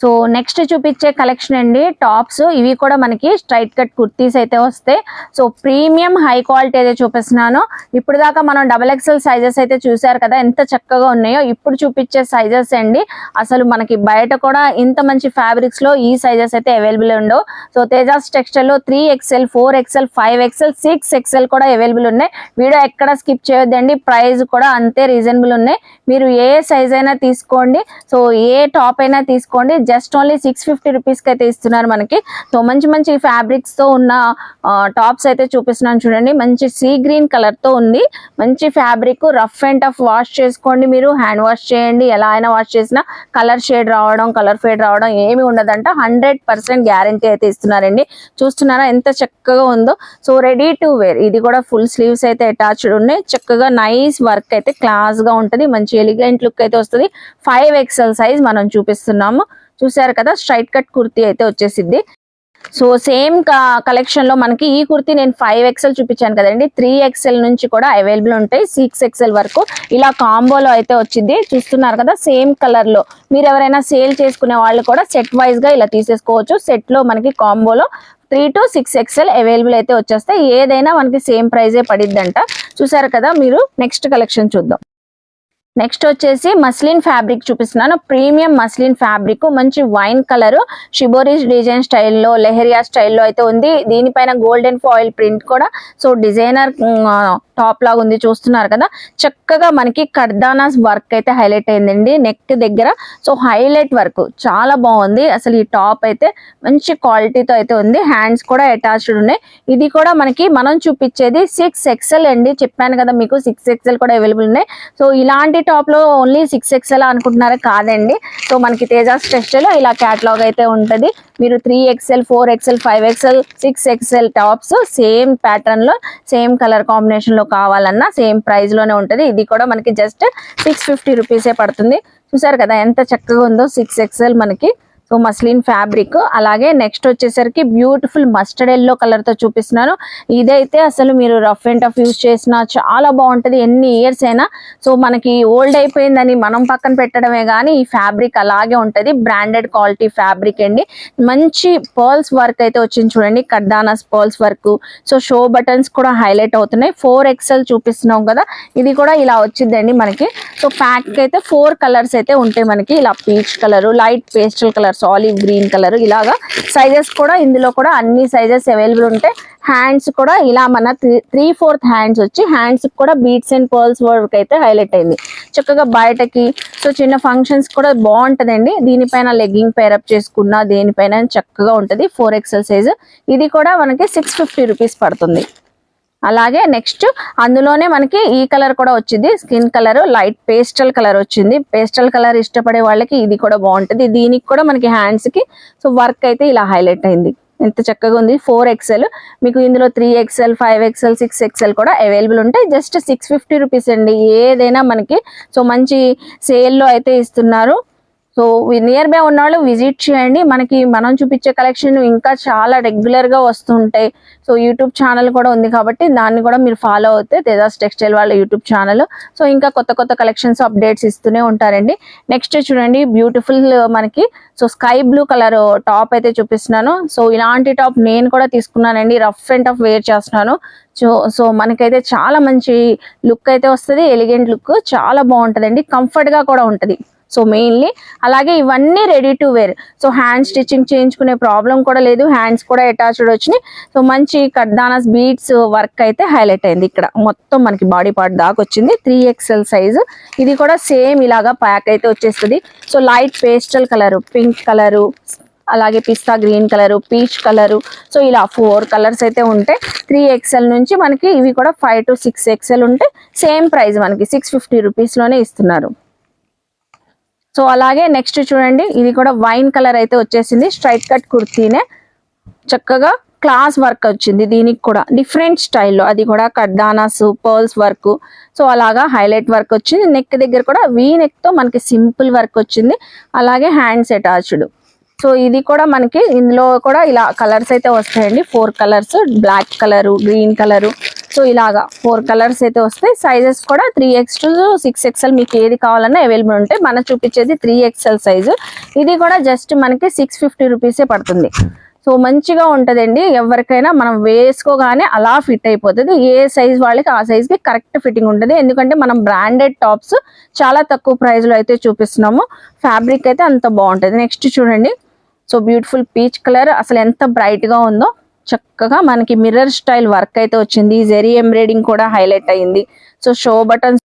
So next చూపించే collection అండి tops. ఇవి కూడా మనకి స్ట్రైట్ కట్ కుర్తీస్ అయితే వస్తాయి. సో ప్రీమియం హై క్వాలిటీ అయితే చూపిస్తున్నాను. ఇప్పుడు దాకా మనం XXL సైజెస్ అయితే చూసారు కదా ఎంత చక్కగా ఉన్నాయో. ఇప్పుడు చూపించే సైజెస్ అండి అసలు మనకి బయట కూడా ఇంత మంచి ఫ్యాబ్రిక్స్ లో ఈ సైజెస్ అయితే అవైలబుల్ ఉండవు. సో తేజాస్ టెక్స్టైల్ లో 3XL 4XL 5XL 6XL కూడా అవైలబుల్ ఉన్నాయి. వీడియో ఎక్కడ స్కిప్ చేయొద్దండి. ప్రైస్ కూడా అంతే రీజనబుల్ ఉన్నాయి. మీరు ఏ సైజ్ అయినా తీసుకోండి. సో ఏ టాప్ అయినా తీసుకోండి. జస్ట్ ఓన్లీ 650 రూపీస్ కి అయితే ఇస్తున్నారు మనకి. సో మంచి మంచి ఫ్యాబ్రిక్స్ తో ఉన్న టాప్స్ అయితే చూపిస్తున్నాను చూడండి. మంచి సీ గ్రీన్ కలర్ తో ఉంది. మంచి fabric, rough and tough wash చేసుకోండి. మీరు హ్యాండ్ వాష్ చేయండి, ఎలా అయినా వాష్ చేసినా కలర్ షేడ్ రావడం, కలర్ ఫేడ్ రావడం ఏమి ఉండదంట. 100% గ్యారంటీ అయితే ఇస్తున్నారండి. చూస్తున్నారా ఎంత చక్కగా ఉందో. So ready to wear. ఇది కూడా ఫుల్ స్లీవ్స్ అయితే అటాచ్డ్ ఉన్నాయి. చక్కగా నైస్ వర్క్ అయితే క్లాస్ గా ఉంటది. మంచి ఎలిగెంట్ లుక్ అయితే వస్తుంది. 5XL సైజ్ మనం చూపిస్తున్నాము. చూసారు కదా స్ట్రైట్ కట్ కుర్తీ అయితే వచ్చేసిద్ది. సో సేమ్ కలెక్షన్ లో మనకి ఈ కుర్తీ నేను 5XL చూపించాను కదండి. 3XL నుంచి కూడా అవైలబుల్ ఉంటాయి. 6XL వరకు ఇలా కాంబోలో అయితే వచ్చింది. చూస్తున్నారు కదా సేమ్ కలర్ లో. మీరు ఎవరైనా సేల్ చేసుకునే వాళ్ళు కూడా సెట్ వైజ్ గా ఇలా తీసేసుకోవచ్చు. సెట్ లో మనకి కాంబోలో 3 to 6XL అవైలబుల్ అయితే వచ్చేస్తాయి. ఏదైనా మనకి సేమ్ ప్రైజే పడిద్దంట. చూసారు కదా మీరు. నెక్స్ట్ కలెక్షన్ చూద్దాం. నెక్స్ట్ వచ్చేసి మస్లిన్ ఫ్యాబ్రిక్ చూపిస్తున్నాను. ప్రీమియం మస్లిన్ ఫ్యాబ్రిక్, మంచి వైన్ కలర్, షిబోరిస్ డిజైన్ స్టైల్లో, లెహరియా స్టైల్లో అయితే ఉంది. దీనిపైన గోల్డెన్ ఫాయిల్ ప్రింట్ కూడా. సో డిజైనర్ టాప్ లాగా ఉంది. చూస్తున్నారు కదా చక్కగా మనకి కర్దానాస్ వర్క్ అయితే హైలైట్ అయిందండి నెక్ దగ్గర. సో హైలైట్ వర్క్ చాలా బాగుంది. అసలు ఈ టాప్ అయితే మంచి క్వాలిటీతో అయితే ఉంది. హ్యాండ్స్ కూడా అటాచ్డ్ ఉన్నాయి. ఇది కూడా మనకి మనం చూపించేది 6XL అండి. చెప్పాను కదా మీకు 6XL కూడా అవైలబుల్ ఉన్నాయి. సో ఇలాంటి టాప్ లో ఓన్లీ 6XL అనుకుంటున్నారా? కాదండి. సో మనకి తేజాస్ టెక్స్టైల్ లో ఇలా క్యాటలాగ్ అయితే ఉంటది. మీరు 3XL 4XL 5XL 6XL tops same pattern లో సేమ్ కలర్ కాంబినేషన్ లో కావాలన్నా సేమ్ ప్రైస్ లోనే ఉంటది. ఇది కూడా మనకి జస్ట్ 650 రూపీసే పడుతుంది. చూసారు కదా ఎంత చక్కగా ఉందో 6XL మనకి. So muslin fabric. అలాగే నెక్స్ట్ వచ్చేసరికి బ్యూటిఫుల్ మస్టర్డ్ ఎల్లో కలర్ తో చూపిస్తున్నాను. ఇదైతే అసలు మీరు రఫ్ అండ్ టఫ్ యూజ్ చేసినా చాలా బాగుంటది ఎన్ని ఇయర్స్ అయినా. సో మనకి ఓల్డ్ అయిపోయిందని మనం పక్కన పెట్టడమే కానీ ఈ ఫ్యాబ్రిక్ అలాగే ఉంటది. బ్రాండెడ్ క్వాలిటీ ఫ్యాబ్రిక్ అండి. మంచి పర్ల్స్ వర్క్ అయితే వచ్చింది చూడండి. కర్దానాస్ pearls work. So show buttons కూడా హైలైట్ అవుతున్నాయి. 4XL చూపిస్తున్నాం కదా. ఇది కూడా ఇలా వచ్చిందండి మనకి. సో ప్యాక్ అయితే 4 కలర్స్ అయితే ఉంటాయి మనకి. ఇలా peach colour, light pastel colour, olive green colour, ఇలాగా సైజెస్ కూడా ఇందులో కూడా అన్ని సైజెస్ అవైలబుల్ ఉంటాయి. హ్యాండ్స్ కూడా ఇలా మన 3/4 హ్యాండ్స్ వచ్చి హ్యాండ్స్ కూడా బీట్స్ అండ్ పర్ల్స్ వర్క్ అయితే హైలైట్ అయింది. చక్కగా బయటకి సో చిన్న ఫంక్షన్స్ కూడా బాగుంటదండి. దీనిపైన లెగ్గింగ్ పేరప్ చేసుకున్నా దేనిపైన చక్కగా ఉంటది. 4XL size. ఇది కూడా మనకి 650 రూపీస్ పడుతుంది. అలాగే నెక్స్ట్ అందులోనే మనకి ఈ కలర్ కూడా వచ్చింది. Skin colour, light pastel colour వచ్చింది. పేస్టల్ కలర్ ఇష్టపడే వాళ్ళకి ఇది కూడా బాగుంటది. దీనికి కూడా మనకి హ్యాండ్స్ కి సో వర్క్ అయితే ఇలా హైలైట్ అయింది. ఎంత చక్కగా ఉంది. 4XL మీకు ఇందులో 3XL 5XL 6XL కూడా అవైలబుల్ ఉంటాయి. జస్ట్ 650 రూపీస్ అండి ఏదైనా మనకి. సో మంచి సేల్లో అయితే ఇస్తున్నారు. సో నియర్ బై ఉన్న వాళ్ళు విజిట్ చేయండి. మనకి మనం చూపించే కలెక్షన్ ఇంకా చాలా రెగ్యులర్ గా వస్తుంటాయి. సో యూట్యూబ్ ఛానల్ కూడా ఉంది కాబట్టి దాన్ని కూడా మీరు ఫాలో అవుతే తేజాస్ టెక్స్టైల్ వాళ్ళ యూట్యూబ్ ఛానల్. సో ఇంకా కొత్త కొత్త కలెక్షన్స్ అప్డేట్స్ ఇస్తూనే ఉంటారండి. నెక్స్ట్ చూడండి బ్యూటిఫుల్ మనకి so sky blue colour top అయితే చూపిస్తున్నాను. సో ఇలాంటి టాప్ నేను కూడా తీసుకున్నానండి. రఫ్ అండ్ టఫ్ వేర్ చేస్తున్నాను. సో మనకైతే చాలా మంచి లుక్ అయితే వస్తుంది. ఎలిగెంట్ లుక్ చాలా బాగుంటదండి. కంఫర్ట్ గా కూడా ఉంటది. సో మెయిన్లీ అలాగే ఇవన్నీ ready to wear. So hand stitching చేయించుకునే ప్రాబ్లం కూడా లేదు. హ్యాండ్స్ కూడా అటాచ్డ్ వచ్చినాయి. సో మంచి కర్దానాస్ బీడ్స్ వర్క్ అయితే హైలైట్ అయింది. ఇక్కడ మొత్తం మనకి బాడీ పార్ట్ దాకా వచ్చింది. 3XL size. ఇది కూడా సేమ్ ఇలాగా ప్యాక్ అయితే వచ్చేస్తుంది. So light pastel colour, pink colour, అలాగే పిస్తా green colour, peach colour. So ఇలా 4 కలర్స్ అయితే ఉంటాయి. 3XL నుంచి మనకి ఇవి కూడా 5 to 6XL ఉంటాయి. సేమ్ ప్రైస్ మనకి 650 రూపీస్ లోనే ఇస్తున్నారు. సో అలాగే నెక్స్ట్ చూడండి ఇది కూడా వైన్ కలర్ అయితే వచ్చేసింది. స్ట్రైట్ కట్ కుర్తీనే చక్కగా క్లాస్ వర్క్ వచ్చింది. దీనికి కూడా డిఫరెంట్ స్టైల్లో, అది కూడా కర్దానాస్ పర్ల్స్ వర్క్. సో అలాగా హైలైట్ వర్క్ వచ్చింది. నెక్ దగ్గర కూడా వీ నెక్ తో మనకి సింపుల్ వర్క్ వచ్చింది. అలాగే హ్యాండ్స్ అటాచ్డ్. సో ఇది కూడా మనకి ఇందులో కూడా ఇలా కలర్స్ అయితే వస్తాయండి. 4 colours, black colour, green colour, so ఇలాగా 4 కలర్స్ అయితే వస్తాయి. సైజెస్ కూడా 3X to 6XL మీకు ఏది కావాలన్నా అవైలబుల్ ఉంటాయి. మనం చూపించేది 3XL సైజు. ఇది కూడా జస్ట్ మనకి 650 రూపీసే పడుతుంది. సో మంచిగా ఉంటదండి. ఎవరికైనా మనం వేసుకోగానే అలా ఫిట్ అయిపోతుంది. ఏ సైజ్ వాళ్ళకి ఆ సైజ్ కి కరెక్ట్ ఫిట్టింగ్ ఉంటుంది. ఎందుకంటే మనం బ్రాండెడ్ టాప్స్ చాలా తక్కువ ప్రైస్ లో అయితే చూపిస్తున్నాము. ఫ్యాబ్రిక్ అయితే అంత బాగుంటది. నెక్స్ట్ చూడండి, సో బ్యూటిఫుల్ పీచ్ కలర్, అసలు ఎంత బ్రైట్ గా ఉందో. చక్కగా మనకి మిర్రర్ స్టైల్ వర్క్ అయితే వచ్చింది. జెరీ ఎంబ్రాయిడింగ్ కూడా హైలైట్ అయ్యింది. So show buttons